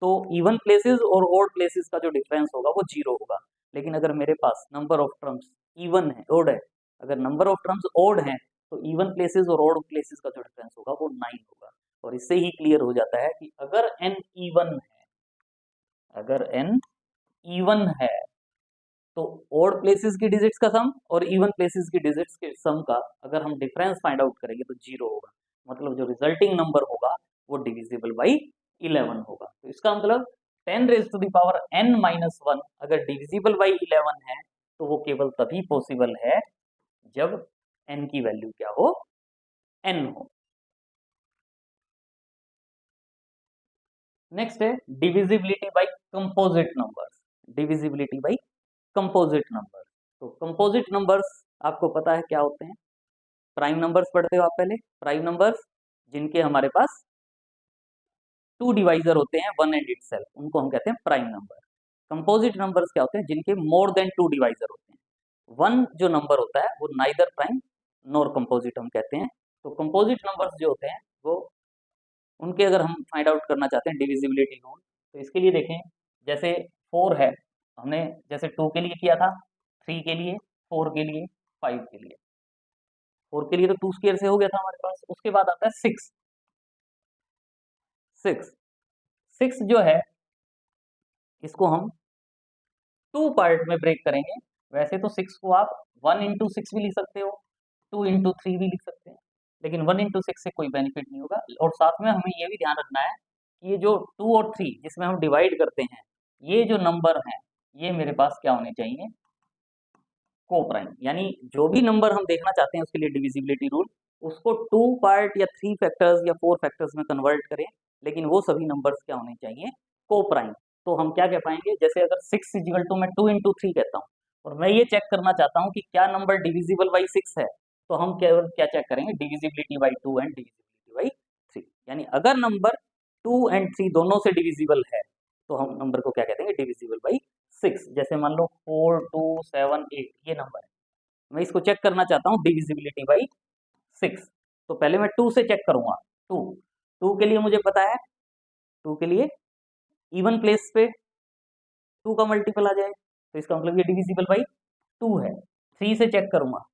तो इवन प्लेसेस और ओड प्लेसेस का जो डिफरेंस होगा वो 0 होगा। लेकिन अगर मेरे पास नंबर ऑफ टर्म्स इवन है, ओड है, अगर नंबर ऑफ टर्म्स ओड हैं तो इवन प्लेसेस और ओड प्लेसेस का जो डिफरेंस होगा वो 9 होगा। और इससे ही क्लियर हो जाता है कि अगर n इवन है, अगर n इवन है तो ओड प्लेसेस की डिजिट्स का सम और इवन प्लेसेस की डिजिट्स के सम का अगर हम डिफरेंस फाइंड आउट करेंगे तो 0 होगा, मतलब जो रिजल्टिंग नंबर होगा वो डिविजिबल बाई 11 होगा। तो इसका मतलब 10 raise to the power n minus 1 अगर डिविजिबल बाई 11 है तो वो केवल तभी पॉसिबल है जब n की वैल्यू क्या हो, n हो। नेक्स्ट है divisibility by composite numbers, divisibility by composite number. तो कंपोजिट नंबर्स आपको पता है क्या होते हैं, प्राइम नंबर्स पढ़ते हो आप पहले, प्राइम नंबर्स जिनके हमारे पास 2 डिवाइजर होते हैं 1 एंड इटसेल्फ, उनको हम कहते हैं प्राइम नंबर। कंपोजिट नंबर्स क्या होते हैं, जिनके मोर देन 2 डिवाइजर होते हैं। 1 जो नंबर होता है वो नाइदर प्राइम नॉर कंपोजिट हम कहते हैं। तो कंपोजिट नंबर्स जो होते हैं वो उनके अगर हम फाइंड आउट करना चाहते हैं डिविजिबिलिटी रूल, तो इसके लिए देखें, जैसे 4 है, हमने जैसे 2 के लिए किया था, 3 के लिए, 4 के लिए, 5 के लिए। 4 के लिए तो 2 स्क्वायर से हो गया था हमारे पास। उसके बाद आता है 6। 6 जो है इसको हम 2 पार्ट में ब्रेक करेंगे। वैसे तो 6 को आप 1 इंटू 6 भी लिख सकते हो, 2 इंटू 3 भी लिख सकते हैं, लेकिन 1 इंटू 6 से कोई बेनिफिट नहीं होगा। और साथ में हमें ये भी ध्यान रखना है कि ये जो 2 और 3 जिसमें हम डिवाइड करते हैं, ये जो नंबर हैं ये मेरे पास क्या होने चाहिए, को प्राइम। यानी जो भी नंबर हम देखना चाहते हैं उसके लिए डिविजिबिलिटी रूल, उसको 2 पार्ट या 3 फैक्टर्स या 4 फैक्टर्स में कन्वर्ट करें, लेकिन वो सभी नंबर्स क्या होने चाहिए, को प्राइम। तो हम क्या कह पाएंगे, जैसे अगर 6 इजिकल टू मैं 2 इंटू 3 कहता हूँ और मैं ये चेक करना चाहता हूँ कि क्या नंबर डिविजिबल बाई 6 है, तो हम क्या चेक करेंगे, divisibility by 2 and divisibility by 3। यानी अगर नंबर 2 एंड 3 दोनों से डिविजिबल है तो हम नंबर को क्या कहते हैं, डिविजिबल बाई 6। जैसे मान लो 4, 2, 7, 8 ये नंबर है, मैं इसको चेक करना चाहता हूँ डिविजिबिलिटी बाई 6। तो पहले मैं 2 से चेक करूंगा। 2 के लिए मुझे पता है, 2 के लिए इवन प्लेस पे 2 का मल्टीपल आ जाए, तो इसका मतलब ये डिविजिबल बाई 2 है। 3 से चेक करूंगा,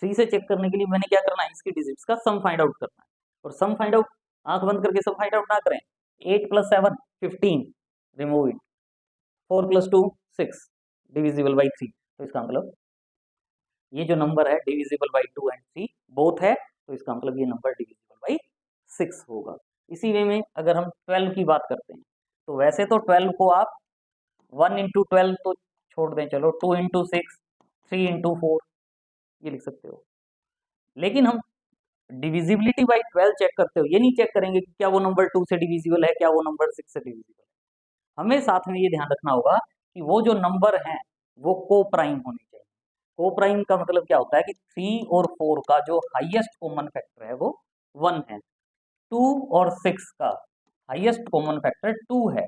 3 से चेक करने के लिए मैंने क्या करना है, इसकी डिजिट्स का सम फाइंड आउट करना है। और सम फाइंड आउट आंख बंद करके सम फाइंड आउट ना करें, 8 + 7 15, रिमूव इट, 4 + 2 6, डिविजिबल बाई 3। तो इसका मतलब ये जो नंबर है डिविजिबल बाई 2 एंड 3 बोथ है, तो इसका मतलब ये नंबर डिविजिबल बाई 6 होगा। इसी वे में अगर हम 12 की बात करते हैं, तो वैसे तो 12 को आप 1 इंटू 12 तो छोड़ दें, चलो 2 इंटू 6, 3 इंटू 4 ये लिख सकते हो, लेकिन हम डिविजिबिलिटी बाई 12 चेक करते हो, ये नहीं चेक करेंगे कि क्या वो नंबर 2 से डिविजिबल है, क्या वो नंबर 6 से डिविजिबल है। हमें साथ में ये ध्यान रखना होगा कि वो जो नंबर हैं वो को प्राइम होने चाहिए। को प्राइम का मतलब क्या होता है कि 3 और 4 का जो हाईएस्ट कॉमन फैक्टर है वो 1 है, 2 और 6 का हाईएस्ट कॉमन फैक्टर 2 है,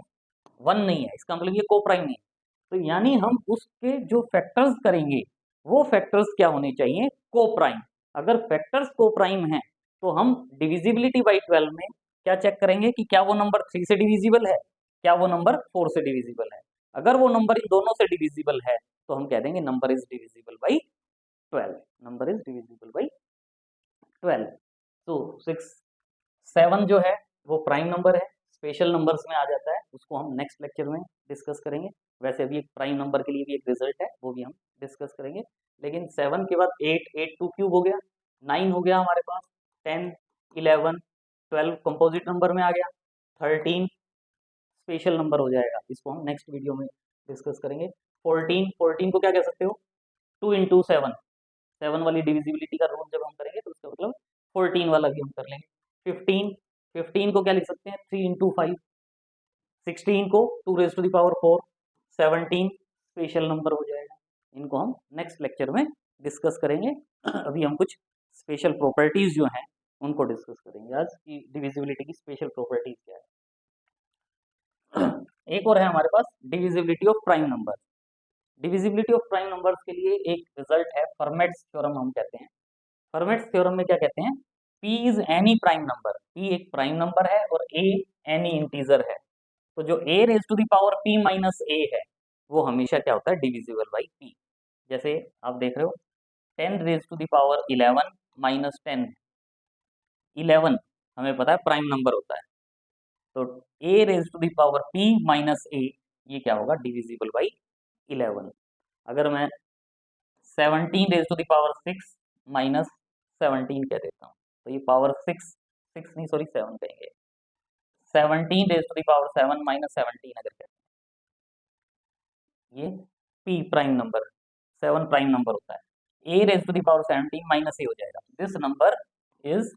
1 नहीं है, इसका मतलब ये को प्राइम नहीं है। तो यानी हम उसके जो फैक्टर्स करेंगे वो फैक्टर्स क्या होने चाहिए, को प्राइम। अगर फैक्टर्स को प्राइम है तो हम डिविजिबिलिटी बाई 12 में क्या चेक करेंगे कि क्या वो नंबर 3 से डिविजिबल है, क्या वो नंबर 4 से डिविजिबल है। अगर वो नंबर इन दोनों से डिविजिबल है तो हम कह देंगे number is divisible by 12, number is divisible by 12। तो 7 जो है वो प्राइम नंबर है, स्पेशल नंबर्स में आ जाता है, उसको हम नेक्स्ट लेक्चर में डिस्कस करेंगे। वैसे अभी एक प्राइम नंबर के लिए भी एक रिजल्ट है, वो भी हम डिस्कस करेंगे। लेकिन 7 के बाद 8, 8 2 क्यूब हो गया, 9 हो गया हमारे पास, 10, 11, 12 कंपोजिट नंबर में आ गया, 13 स्पेशल नंबर हो जाएगा, इसको हम नेक्स्ट वीडियो में डिस्कस करेंगे। 14 को क्या कह सकते हो, 2 इंटू 7, 7 वाली डिविजिबिलिटी का रूल जब हम करेंगे तो उसका मतलब 14 वाला भी हम कर लेंगे। 15 को क्या लिख सकते हैं, 3 इंटू 5, 16 को 2 raise to the power 4, 17 special number हो जाएगा। इनको हम नेक्स्ट लेक्चर में डिस्कस करेंगे। अभी हम कुछ स्पेशल प्रॉपर्टीज जो हैं उनको डिस्कस करेंगे आज की डिविजिबिलिटी की स्पेशल प्रॉपर्टीज क्या है। एक और है हमारे पास divisibility of prime number. Divisibility of prime numbers के लिए एक रिजल्ट है, फर्मेट्स थ्योरम हम कहते हैं। फर्मेट्स थ्योरम में क्या कहते हैं, P is any prime number, P एक प्राइम नंबर है और A एनी इंटीजर है। तो जो A raise to the power P minus A है वो हमेशा क्या होता है, डिविजिबल बाई P। जैसे आप देख रहे हो 10 raise to the power 11 minus 10, 11 हमें पता है प्राइम नंबर होता है, तो A raise to the power P minus A ये क्या होगा, डिविजिबल बाई 11। अगर मैं 17 raise to the power 6 minus 17 कह देता हूँ तो ये पावर 6 नहीं सॉरी 7 कहेंगे, 17 raise to the power 7 minus 17 अगर कहते हैं, ये P prime number, 7 prime number होता है। A raise to the power 17 minus A हो जाएगा, this number is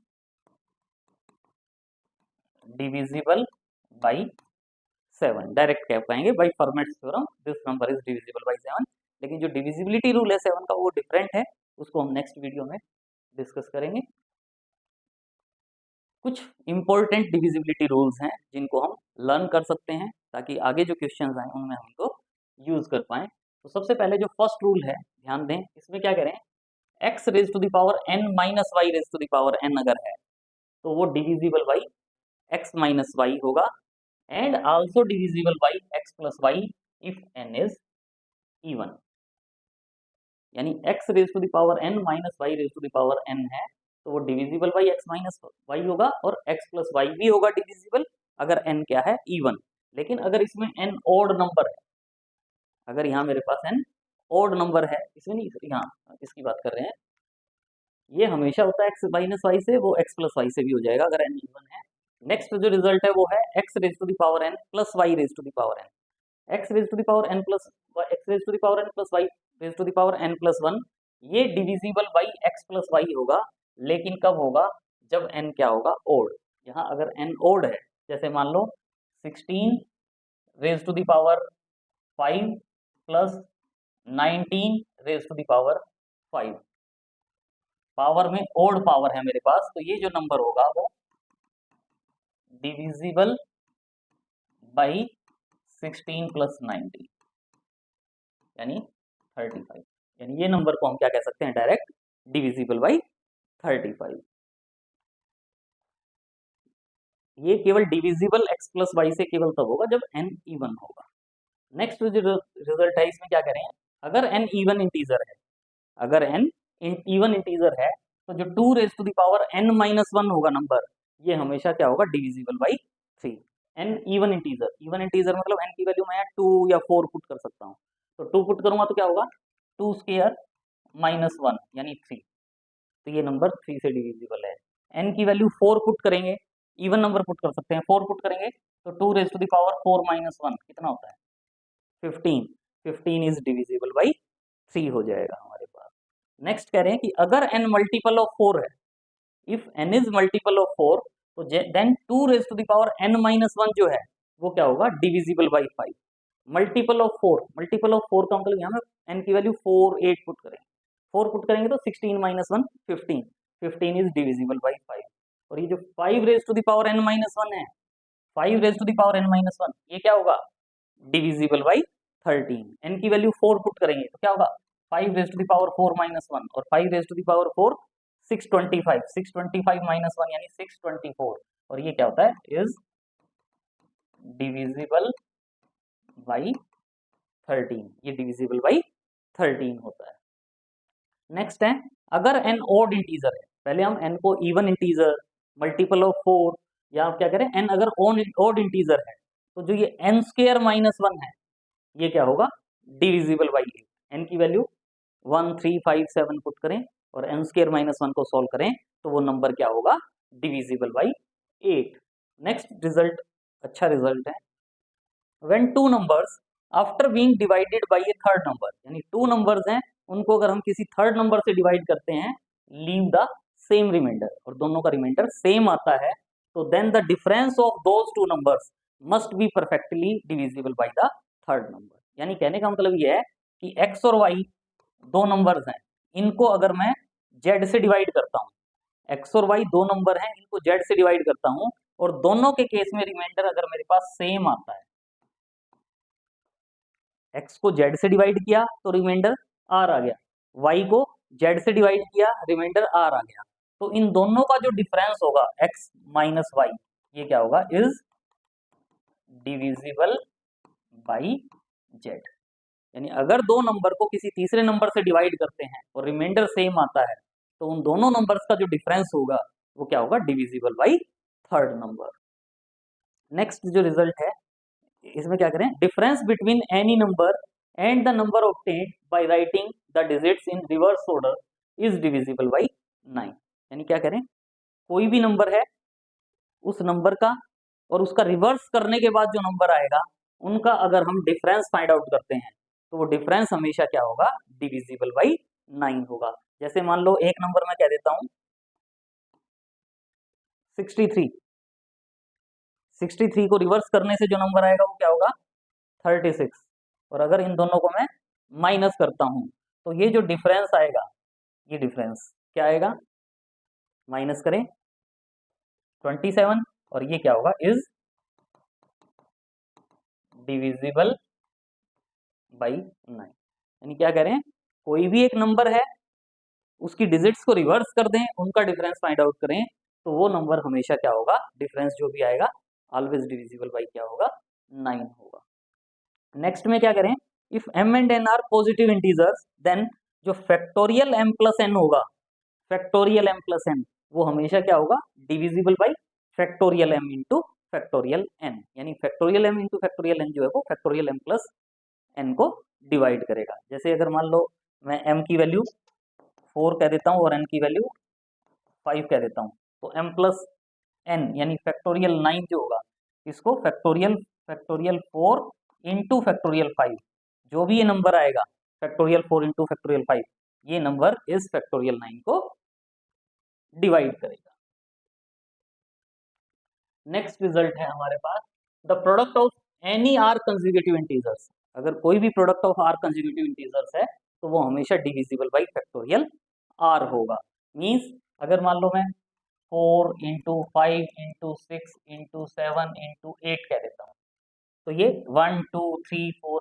divisible by 7, direct कह पाएंगे by Fermat's theorem, this number is divisible by 7। लेकिन जो डिविजिबिलिटी रूल है 7 का वो डिफरेंट है, उसको हम नेक्स्ट वीडियो में डिस्कस करेंगे। कुछ इंपॉर्टेंट डिविजिबिलिटी रूल्स हैं जिनको हम लर्न कर सकते हैं ताकि आगे जो क्वेश्चंस आए उनमें हम उनको यूज कर पाएं। तो सबसे पहले जो फर्स्ट रूल है ध्यान दें, इसमें क्या करें, x raise to the power n minus y raise to the power n अगर है तो वो divisible by x minus y होगा, and also divisible by x plus y if n is even. यानी x raise to the power n minus y raise to the power n है तो वो divisible by x minus y होगा, और x प्लस वाई भी होगा डिविजिबल अगर n क्या है, इवन। लेकिन अगर इसमें n ओड नंबर है, अगर यहाँ मेरे पास n ओड नंबर है, इसमें नहीं, यहाँ इसकी बात कर रहे हैं, ये हमेशा होता है x माइनस वाई से, वो x प्लस वाई से भी हो जाएगा अगर n इवन है। नेक्स्ट जो रिजल्ट है वो है x raise to the power n plus y raise to the power n, x raise to the power n plus x raise to the power n plus y raise to the power n plus 1, ये divisible by x plus y होगा, लेकिन कब होगा, जब n क्या होगा, ओड। यहाँ अगर n ओड है, जैसे मान लो 16 raise to the power 5 plus 19 raise to the power 5, power में ओड पावर है मेरे पास, तो ये जो नंबर होगा वो डिविजिबल बाई 16 प्लस 19 यानी 35, यानी ये नंबर को हम क्या कह सकते हैं, डायरेक्ट डिविजिबल बाई 35। ये केवल डिविजिबल x प्लस वाई से केवल तब होगा जब n इवन होगा। नेक्स्ट जो रिजल्ट है इसमें क्या करें, अगर n इवन इंटीजर है, अगर n इवन इंटीजर है तो जो 2 raise to the power n minus 1 होगा नंबर, ये हमेशा क्या होगा, divisible by 3। n even integer मतलब n की वैल्यू मैं 2 या 4 पुट कर सकता हूँ, तो 2 पुट करूंगा तो क्या होगा, 2 स्क्वायर माइनस 1 यानी 3, तो ये नंबर 3 से डिविजिबल है। n की वैल्यू 4 पुट करेंगे, इवन नंबर पुट कर सकते हैं, 4 पुट करेंगे तो 2 raise to the power 4 minus 1 कितना होता है, 15, 15 इज डिविजिबल बाई 3 हो जाएगा हमारे पास। नेक्स्ट कह रहे हैं कि अगर n मल्टीपल ऑफ 4 है, if n is multiple of 4 तो then 2 raise to the power n minus 1 जो है वो क्या होगा, डिविजिबल बाई 5। मल्टीपल ऑफ 4 का मतलब यहाँ में n की वैल्यू 4, 8 पुट करें 4 पुट करेंगे तो 16 माइनस 1 15, 15 इज डिविजिबल बाई 5। और ये जो 5 raise to the power n minus 1 है, 5 raise to the power n minus 1, ये क्या होगा, डिविजिबल बाई 13। n की वैल्यू 4 पुट करेंगे तो क्या होगा, 5 raise to the power 4 minus 1 और 5 raise to the power 4 625, 625 minus 1 यानी 624, और ये क्या होता है, इज डिविजिबल बाई 13, ये डिविजिबल बाई 13 होता है। नेक्स्ट है, अगर n ऑड इंटीजर है, पहले हम n को इवन इंटीजर, मल्टीपल ऑफ 4 या क्या करें, n अगर ऑड इंटीजर है तो जो ये n स्क्वायर माइनस 1 है ये क्या होगा, डिविजिबल बाई 8। n की वैल्यू 1 3 5 7 पुट करें और n स्क्वायर माइनस 1 को सॉल्व करें तो वो नंबर क्या होगा, डिविजिबल बाई 8। नेक्स्ट रिजल्ट अच्छा रिजल्ट है, when two numbers after being divided by A third number, यानी टू नंबर्स हैं उनको अगर हम किसी थर्ड नंबर से डिवाइड करते हैं, लीव द सेम रिमाइंडर, और दोनों का रिमाइंडर सेम आता है, तो then the difference of those two numbers must be perfectly divisible by the third number. यानी कहने का मतलब ये है कि x और y दो नंबर्स हैं, इनको अगर मैं z से डिवाइड करता हूँ, x और y दो नंबर हैं, इनको z से डिवाइड करता हूँ, और दोनों के केस में रिमाइंडर अगर मेरे पास सेम आता है, x को z से डिवाइड किया तो रिमाइंडर r आ गया, y को z से डिवाइड किया रिमाइंडर r आ गया, तो इन दोनों का जो डिफरेंस होगा x माइनस y, ये क्या होगा, इज डिविजिबल बाई z। यानी अगर दो नंबर को किसी तीसरे नंबर से डिवाइड करते हैं और रिमाइंडर सेम आता है तो उन दोनों नंबर्स का जो डिफरेंस होगा वो क्या होगा, divisible by third number. Next जो रिजल्ट है इसमें क्या करें, difference between any number and the number obtained by writing the digits in reverse order is divisible by 9। यानी क्या करें, कोई भी नंबर है उस नंबर का और उसका रिवर्स करने के बाद जो नंबर आएगा उनका अगर हम डिफरेंस फाइंड आउट करते हैं तो वो डिफरेंस हमेशा क्या होगा, डिविजिबल बाई 9 होगा। जैसे मान लो एक नंबर मैं कह देता हूं 63, 63 को रिवर्स करने से जो नंबर आएगा वो क्या होगा, 36, और अगर इन दोनों को मैं माइनस करता हूं तो ये जो डिफरेंस आएगा, ये डिफरेंस क्या आएगा, माइनस करें 27 और ये क्या होगा, इज डिविजिबल बाई 9। यानी क्या करें, कोई भी एक नंबर है उसकी डिजिट्स को रिवर्स कर दें, उनका डिफरेंस फाइंड आउट करें तो वो नंबर हमेशा क्या होगा, डिफरेंस जो भी आएगा ऑलवेज डिविजिबल बाई क्या होगा, 9 होगा। नेक्स्ट में क्या करें, if m and n are positive integers then जो फैक्टोरियल m प्लस n होगा, फैक्टोरियल m प्लस n वो हमेशा क्या होगा, divisible by factorial m into factorial n। यानी factorial m into factorial n जो है वो फैक्टोरियल m प्लस n को डिवाइड करेगा। जैसे अगर मान लो मैं m की वैल्यू 4 कह देता हूँ और n की वैल्यू 5 कह देता हूँ, तो m प्लस n यानी फैक्टोरियल 9 जो होगा इसको फैक्टोरियल फैक्टोरियल 4 इंटू फैक्टोरियल 5, जो भी ये नंबर आएगा फैक्टोरियल 4 इंटू फैक्टोरियल 5, ये नंबर इस फैक्टोरियल 9 को डिवाइड करेगा। नेक्स्ट रिजल्ट है हमारे पास, the product of any r consecutive integers, अगर कोई भी product of r consecutive integers है तो वो हमेशा डिविजिबल बाई फैक्टोरियल आर होगा। मींस अगर मान लो मैं 4 इंटू 5 इंटू 6 इंटू 7 इंटू 8 कह देता हूँ, तो ये 1 2 3 4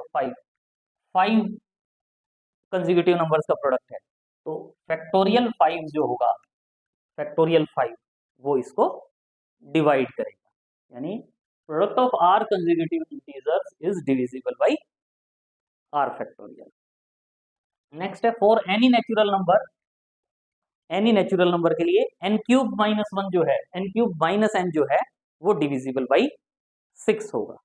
5 कंसेक्यूटिव नंबर्स का प्रोडक्ट है, तो फैक्टोरियल 5 जो होगा, फैक्टोरियल 5 वो इसको डिवाइड करेगा। यानी product of r consecutive integers is divisible by r factorial. Next है, for any natural number, any natural number के लिए n क्यूब माइनस 1 जो है, n क्यूब माइनस n जो है वो डिविजिबल बाई 6 होगा।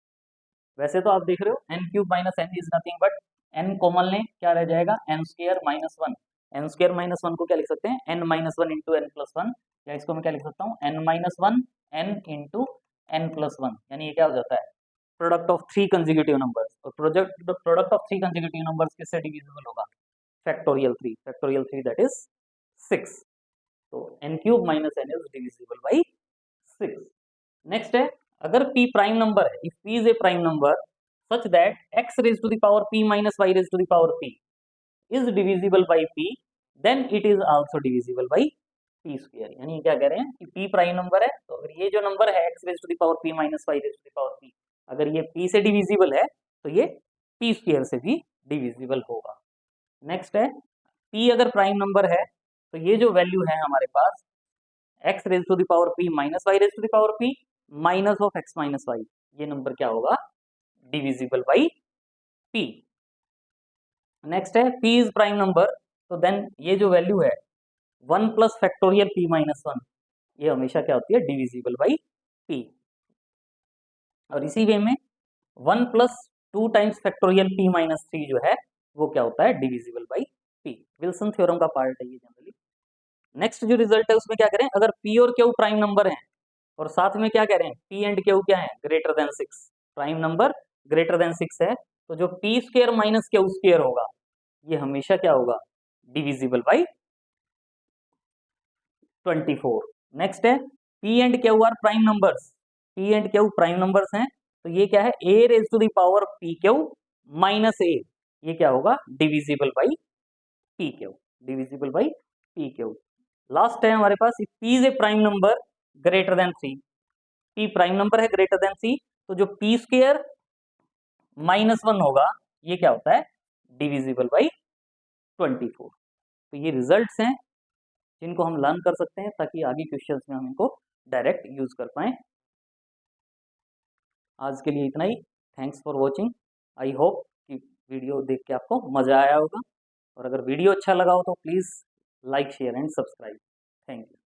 वैसे तो आप देख रहे हो n cube minus n is nothing but n common लें क्या रह जाएगा, n square minus 1, n square minus 1 को क्या लिख सकते हैं, n minus 1 into n plus 1, या इसको मैं क्या लिख सकता हूँ, n minus 1 n into n plus 1। यानी ये क्या हो जाता है, प्रोडक्ट ऑफ 3 कंसेक्यूटिव नंबर्स, और प्रोडक्ट ऑफ 3 कंसेक्यूटिव नंबर्स किससे डिविजिबल होगा, फैक्टोरियल 3, फैक्टोरियल 3 दैट इज 6, तो n cube minus n is divisible by 6। Next है, अगर p प्राइम नंबर है, if p is a prime number such that x raise to the power p minus y raise to the power p is divisible by p, then it is also divisible by p square. यानी क्या कह रहे हैं कि पी प्राइम नंबर है, तो अगर ये जो नंबर है x raise to the power p minus y raise to the power p, अगर ये पी से डिविजिबल है तो ये पी स्क्वायर से भी डिविजिबल होगा। नेक्स्ट है पी अगर प्राइम नंबर है तो ये जो वैल्यू है हमारे पास x raise to the power p minus y raise to the power p minus of x minus y, ये नंबर क्या होगा, डिविजिबल बाई पी। नेक्स्ट है पी इज प्राइम नंबर, तो देन ये जो वैल्यू है 1 प्लस फैक्टोरियल पी माइनस 1, ये हमेशा क्या होती है, डिविजिबल बाई पी। और इसी वे में 1 plus 2 times factorial P minus 3 जो है वो क्या होता है, divisible by P. Wilson theorem का पार्ट है ये जनरली। नेक्स्ट जो रिजल्ट है उसमें क्या करें, अगर पी और क्यू प्राइम नंबर है और साथ में क्या कह रहे हैं, पी एंड क्यू क्या है, greater than 6, prime number greater than 6 है, तो जो p square minus q square होगा ये हमेशा क्या होगा, डिविजिबल बाई 24। नेक्स्ट है p and q are prime numbers, p and q prime numbers हैं, तो ये क्या है, a raise to the power p q minus a, ये क्या होगा, divisible by p q, divisible by p q. Last है हमारे पास P is a prime number greater then 3, P prime number है ग्रेटर देन सी, तो जो पी स्क्वायर माइनस 1 होगा ये क्या होता है, डिविजिबल बाई 24। तो ये रिजल्ट्स हैं जिनको हम लर्न कर सकते हैं ताकि आगे क्वेश्चंस में हम इनको डायरेक्ट यूज कर पाएं। आज के लिए इतना ही। Thanks for watching. I hope कि वीडियो देख के आपको मजा आया होगा, और अगर वीडियो अच्छा लगा हो तो please like share and subscribe. Thank you.